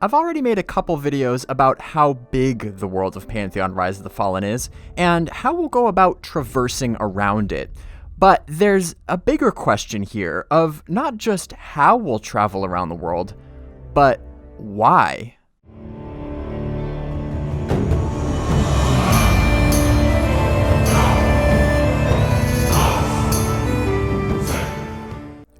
I've already made a couple videos about how big the world of Pantheon Rise of the Fallen is, and how we'll go about traversing around it. But there's a bigger question here of not just how we'll travel around the world, but why.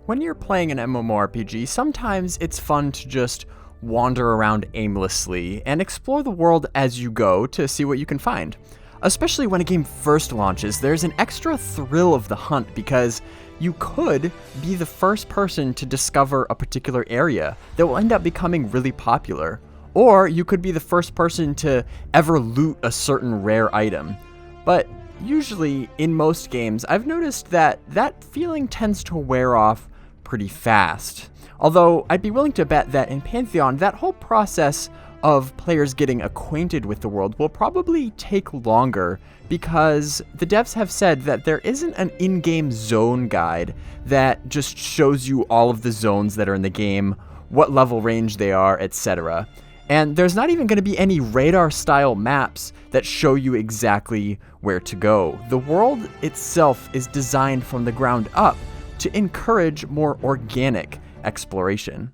When you're playing an MMORPG, sometimes it's fun to just wander around aimlessly and explore the world as you go to see what you can find. Especially when a game first launches, there's an extra thrill of the hunt because you could be the first person to discover a particular area that will end up becoming really popular. Or you could be the first person to ever loot a certain rare item. But usually, in most games, I've noticed that that feeling tends to wear off pretty fast. Although I'd be willing to bet that in Pantheon, that whole process of players getting acquainted with the world will probably take longer because the devs have said that there isn't an in-game zone guide that just shows you all of the zones that are in the game, what level range they are, etc. And there's not even going to be any radar-style maps that show you exactly where to go. The world itself is designed from the ground up to encourage more organic exploration.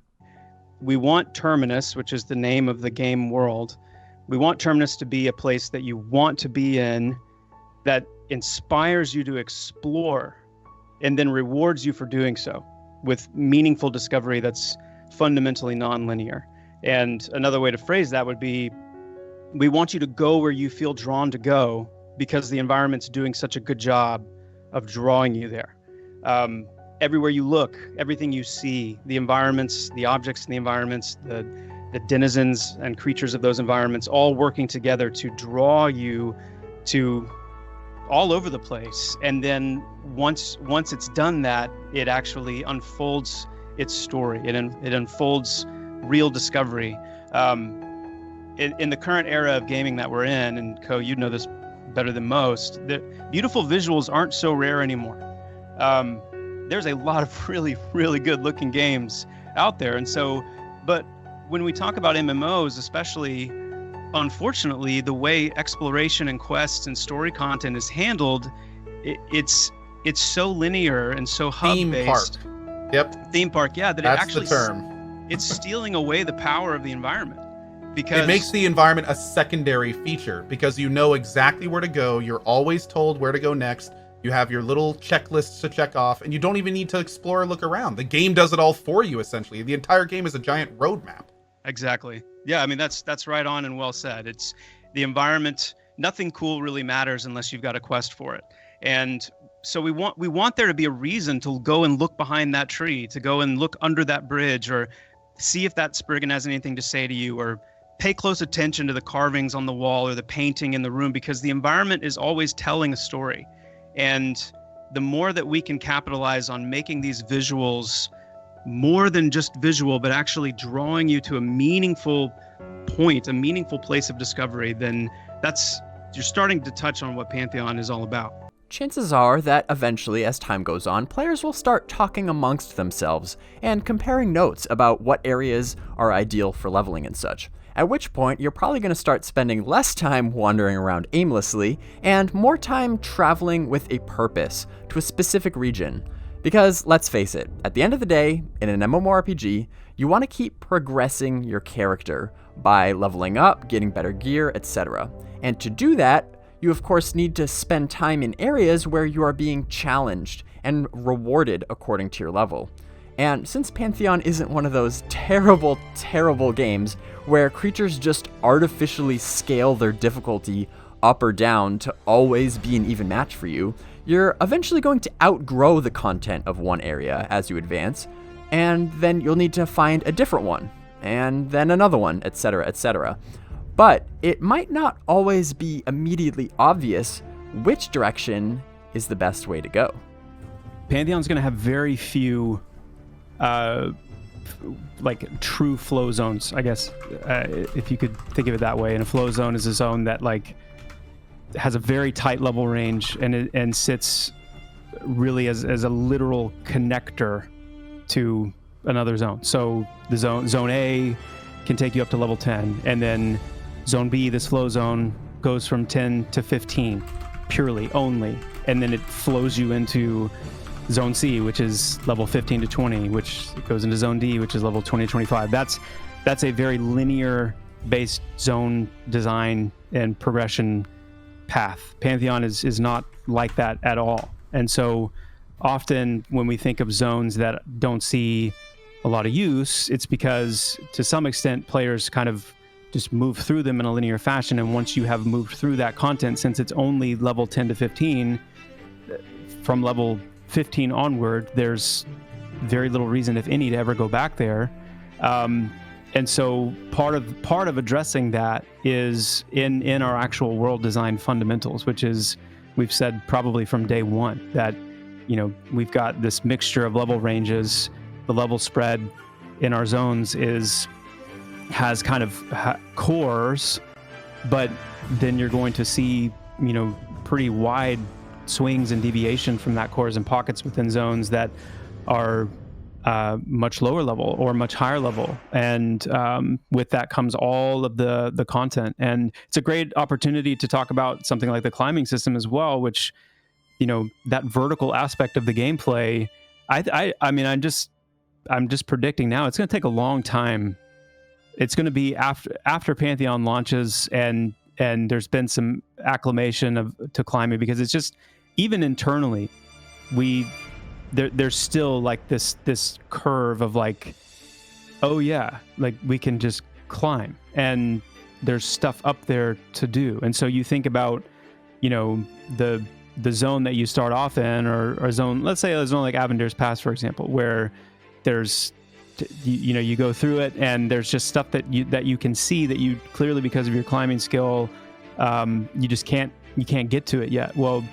We want Terminus, which is the name of the game world. We want Terminus to be a place that you want to be in, that inspires you to explore, and then rewards you for doing so with meaningful discovery that's fundamentally nonlinear. And another way to phrase that would be, we want you to go where you feel drawn to go because the environment's doing such a good job of drawing you there. Everywhere you look, everything you see, the environments, the objects in the environments, the denizens and creatures of those environments, all working together to draw you to all over the place. And then once it's done that, it actually unfolds its story. It unfolds real discovery. In the current era of gaming that we're in, and Ko, you know this better than most, the beautiful visuals aren't so rare anymore. There's a lot of really, really good looking games out there. And so, but when we talk about MMOs, especially, unfortunately, the way exploration and quests and story content is handled, it's so linear and so hub-based. Theme park. Yep. Theme park, yeah. That's actually the term. It's stealing away the power of the environment. Because it makes the environment a secondary feature because you know exactly where to go. You're always told where to go next. You have your little checklists to check off, and you don't even need to explore or look around. The game does it all for you, essentially. The entire game is a giant roadmap. Exactly. Yeah, I mean, that's right on and well said. It's the environment. Nothing cool really matters unless you've got a quest for it. And so we want there to be a reason to go and look behind that tree, to go and look under that bridge, or see if that Spriggan has anything to say to you, or pay close attention to the carvings on the wall or the painting in the room, because the environment is always telling a story. And the more that we can capitalize on making these visuals more than just visual, but actually drawing you to a meaningful point, a meaningful place of discovery, then you're starting to touch on what Pantheon is all about. Chances are that eventually, as time goes on, players will start talking amongst themselves and comparing notes about what areas are ideal for leveling and such. At which point, you're probably going to start spending less time wandering around aimlessly and more time traveling with a purpose to a specific region. Because, let's face it, at the end of the day, in an MMORPG, you want to keep progressing your character by leveling up, getting better gear, etc. And to do that, you of course need to spend time in areas where you are being challenged and rewarded according to your level. And since Pantheon isn't one of those terrible, terrible games where creatures just artificially scale their difficulty up or down to always be an even match for you, you're eventually going to outgrow the content of one area as you advance, and then you'll need to find a different one, and then another one, etc., etc. But it might not always be immediately obvious which direction is the best way to go. Pantheon's going to have very few like true flow zones, I guess, if you could think of it that way. And a flow zone is a zone that like has a very tight level range and sits really as a literal connector to another zone. So the zone A can take you up to level 10, and then Zone B, this flow zone, goes from 10 to 15 purely only, and then it flows you into Zone C, which is level 15 to 20, which goes into Zone D, which is level 20 to 25. That's a very linear based zone design and progression path. Pantheon is not like that at all. And so often when we think of zones that don't see a lot of use, it's because to some extent players kind of just move through them in a linear fashion. And once you have moved through that content, since it's only level 10 to 15, from level 15 onward, there's very little reason, if any, to ever go back there. And so part of addressing that is in our actual world design fundamentals, which is, we've said probably from day one that, you know, we've got this mixture of level ranges. The level spread in our zones has kind of cores, but then you're going to see, you know, pretty wide swings and deviation from that cores and pockets within zones that are much lower level or much higher level, and with that comes all of the content. And it's a great opportunity to talk about something like the climbing system as well, which, you know, that vertical aspect of the gameplay, I mean, I'm just predicting now it's going to take a long time. It's going to be after Pantheon launches and there's been some acclimation to climbing, because it's just, even internally, there's still like this curve of like, oh yeah, like we can just climb and there's stuff up there to do. And so you think about, you know, the zone that you start off in, or a zone, let's say a zone like Avendir's Pass, for example, where there's, you know, you go through it and there's just stuff that you can see that you clearly, because of your climbing skill, you just can't get to it yet. Well,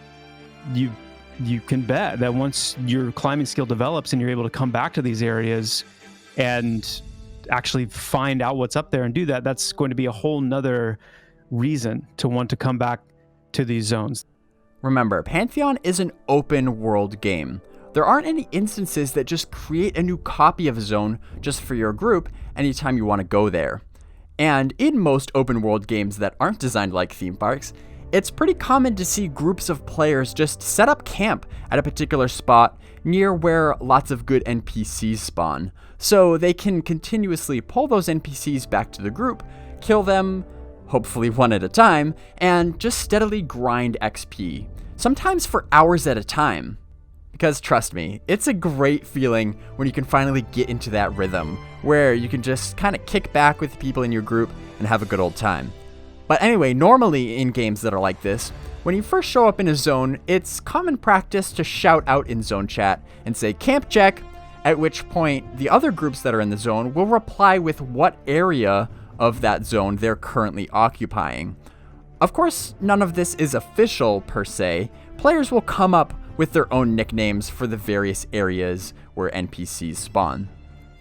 you can bet that once your climbing skill develops and you're able to come back to these areas and actually find out what's up there and do that, that's going to be a whole nother reason to want to come back to these zones. Remember, Pantheon is an open world game. There aren't any instances that just create a new copy of a zone just for your group anytime you want to go there. And in most open world games that aren't designed like theme parks, it's pretty common to see groups of players just set up camp at a particular spot near where lots of good NPCs spawn, so they can continuously pull those NPCs back to the group, kill them, hopefully one at a time, and just steadily grind XP, sometimes for hours at a time. Because trust me, it's a great feeling when you can finally get into that rhythm, where you can just kind of kick back with the people in your group and have a good old time. But anyway, normally in games that are like this, when you first show up in a zone, it's common practice to shout out in zone chat and say camp check, at which point the other groups that are in the zone will reply with what area of that zone they're currently occupying. Of course, none of this is official per se. Players will come up with their own nicknames for the various areas where NPCs spawn.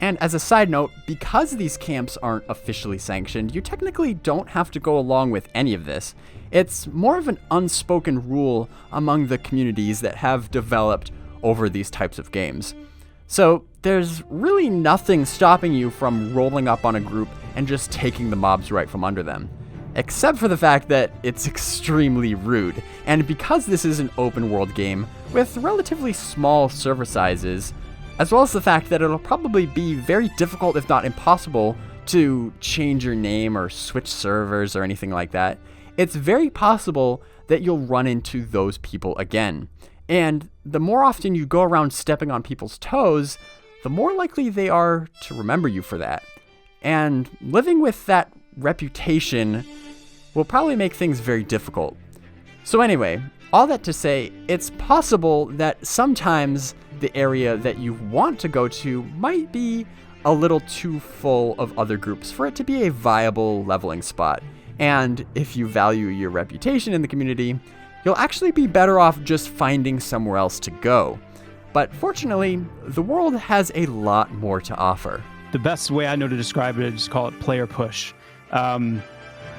And as a side note, because these camps aren't officially sanctioned, you technically don't have to go along with any of this. It's more of an unspoken rule among the communities that have developed over these types of games. So there's really nothing stopping you from rolling up on a group and just taking the mobs right from under them. Except for the fact that it's extremely rude. And because this is an open world game with relatively small server sizes, as well as the fact that it'll probably be very difficult, if not impossible, to change your name or switch servers or anything like that, it's very possible that you'll run into those people again. And the more often you go around stepping on people's toes, the more likely they are to remember you for that. And living with that reputation will probably make things very difficult. So anyway, all that to say, it's possible that sometimes the area that you want to go to might be a little too full of other groups for it to be a viable leveling spot. And if you value your reputation in the community, you'll actually be better off just finding somewhere else to go. But fortunately, the world has a lot more to offer. The best way I know to describe it is just call it player push,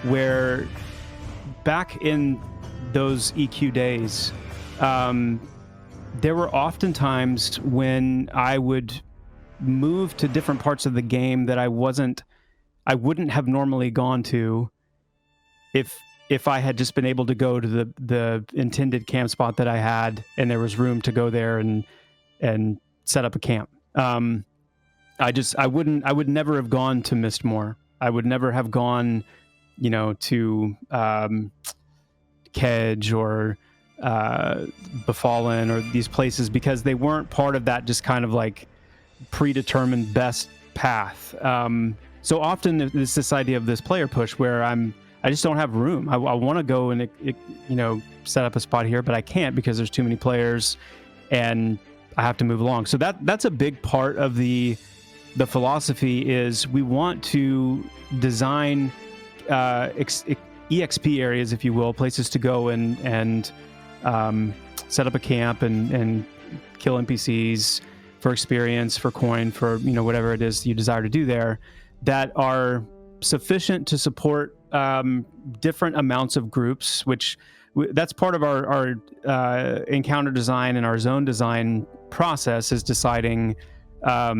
where back in those EQ days, there were often times when I would move to different parts of the game that I wasn't I wouldn't have normally gone to if I had just been able to go to the intended camp spot that I had, and there was room to go there and set up a camp. I would never have gone to Mistmoor. I would never have gone, to Kedge or Befallen or these places, because they weren't part of that just kind of like predetermined best path. So often it's this idea of this player push where I just don't have room. I want to go and set up a spot here, but I can't because there's too many players and I have to move along. So that's a big part of the philosophy. Is we want to design EXP areas, if you will, places to go and set up a camp and kill NPCs for experience, for coin, for whatever it is you desire to do there, that are sufficient to support different amounts of groups, which that's part of our encounter design and our zone design process, is deciding how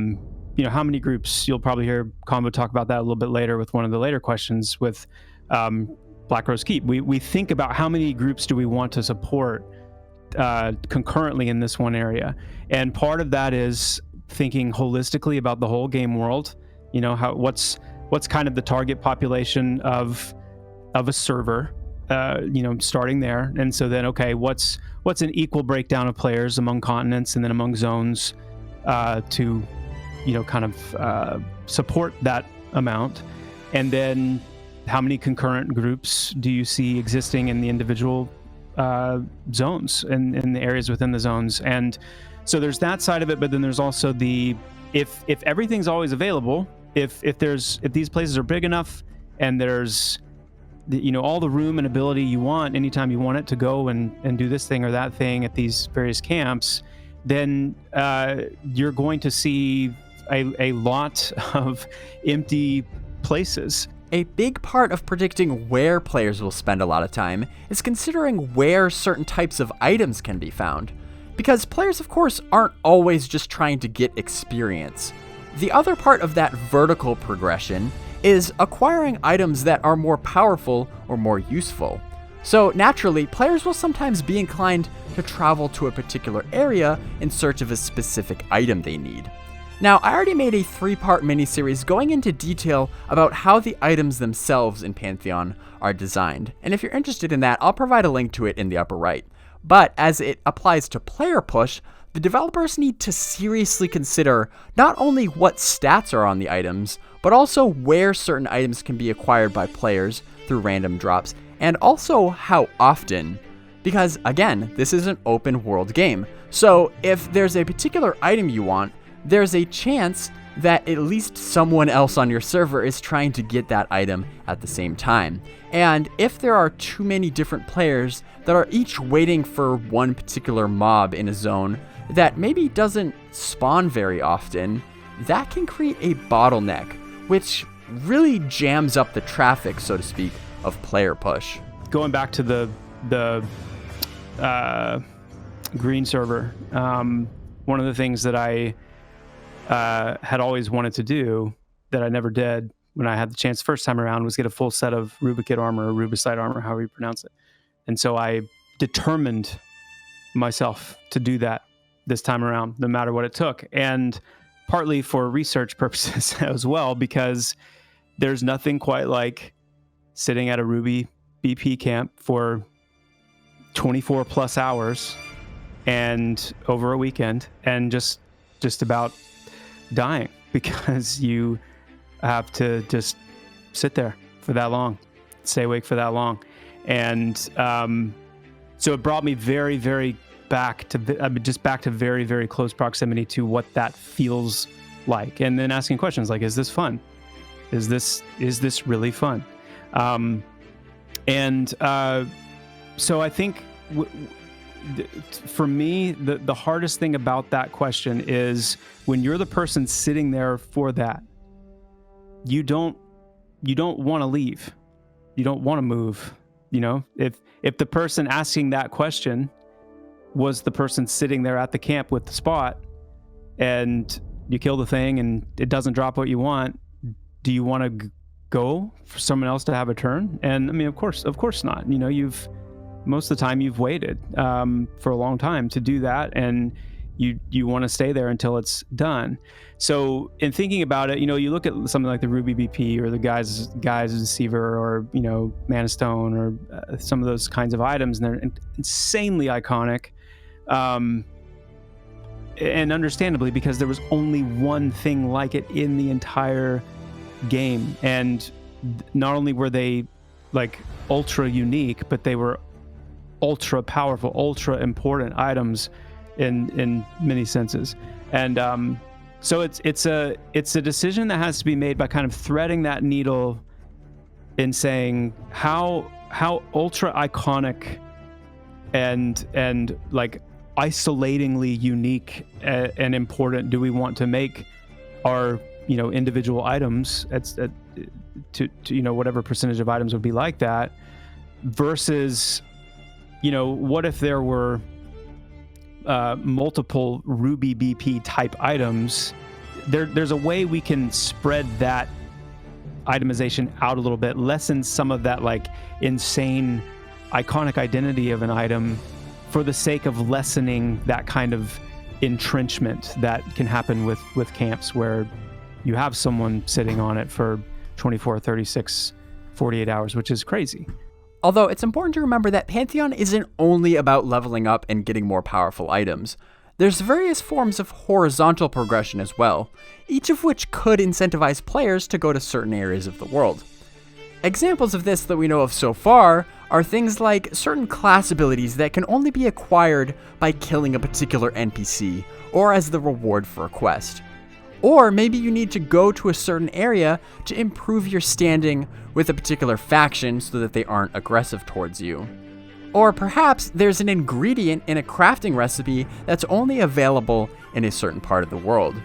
many groups. You'll probably hear Combo talk about that a little bit later with one of the later questions with Black Rose Keep. We think about how many groups do we want to support concurrently in this one area, and part of that is thinking holistically about the whole game world. What's kind of the target population of a server, starting there, and so then what's an equal breakdown of players among continents and then among zones to kind of support that amount, and then how many concurrent groups do you see existing in the individual zones and in the areas within the zones. And so there's that side of it, but then there's also the if everything's always available, if these places are big enough and there's all the room and ability you want anytime you want it to go and do this thing or that thing at these various camps, then you're going to see a lot of empty places. A big part of predicting where players will spend a lot of time is considering where certain types of items can be found. Because players, of course, aren't always just trying to get experience. The other part of that vertical progression is acquiring items that are more powerful or more useful. So naturally, players will sometimes be inclined to travel to a particular area in search of a specific item they need. Now, I already made a 3-part miniseries going into detail about how the items themselves in Pantheon are designed, and if you're interested in that, I'll provide a link to it in the upper right. But as it applies to player push, the developers need to seriously consider not only what stats are on the items, but also where certain items can be acquired by players through random drops, and also how often. Because again, this is an open world game, so if there's a particular item you want, there's a chance that at least someone else on your server is trying to get that item at the same time. And if there are too many different players that are each waiting for one particular mob in a zone that maybe doesn't spawn very often, that can create a bottleneck, which really jams up the traffic, so to speak, of player push. Going back to the green server, one of the things that I had always wanted to do that I never did when I had the chance first time around was get a full set of Rubikit armor or Rubicite armor, however you pronounce it. And so I determined myself to do that this time around, no matter what it took. And partly for research purposes as well, because there's nothing quite like sitting at a Ruby BP camp for 24 plus hours and over a weekend and just about dying because you have to just sit there for that long, stay awake for that long. And so it brought me very, very back to very, very close proximity to what that feels like. And then asking questions like, is this fun? Is this really fun? So I think for me, the hardest thing about that question is when you're the person sitting there for that, you don't want to leave. You don't want to move. If the person asking that question was the person sitting there at the camp with the spot and you kill the thing and it doesn't drop what you want, do you want to go for someone else to have a turn? And I mean, of course not. You know, most of the time you've waited for a long time to do that, and you want to stay there until it's done. So in thinking about it, you know, you look at something like the Ruby BP or the Guise Deceiver, or, you know, Mana Stone, or some of those kinds of items, and they're insanely iconic. And understandably, because there was only one thing like it in the entire game. And not only were they like ultra unique, but they were ultra powerful, ultra important items in many senses. And so it's a decision that has to be made by kind of threading that needle in saying how ultra iconic and like isolatingly unique and important do we want to make our, you know, individual items to you know, whatever percentage of items would be like that, versus, you know, what if there were multiple Ruby BP type items? There's a way we can spread that itemization out a little bit, lessen some of that like insane iconic identity of an item, for the sake of lessening that kind of entrenchment that can happen with camps, where you have someone sitting on it for 24, 36, 48 hours, which is crazy. Although it's important to remember that Pantheon isn't only about leveling up and getting more powerful items. There's various forms of horizontal progression as well, each of which could incentivize players to go to certain areas of the world. Examples of this that we know of so far are things like certain class abilities that can only be acquired by killing a particular NPC, or as the reward for a quest. Or maybe you need to go to a certain area to improve your standing with a particular faction so that they aren't aggressive towards you. Or perhaps there's an ingredient in a crafting recipe that's only available in a certain part of the world.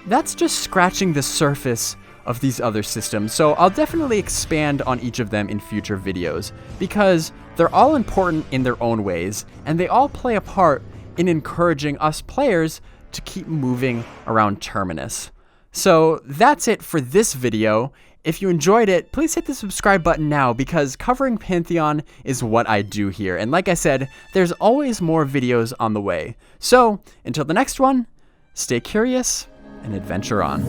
That's just scratching the surface of these other systems, so I'll definitely expand on each of them in future videos, because they're all important in their own ways, and they all play a part in encouraging us players to keep moving around Terminus. So that's it for this video. If you enjoyed it, please hit the subscribe button now, because covering Pantheon is what I do here, and like I said, there's always more videos on the way. So until the next one, stay curious and adventure on.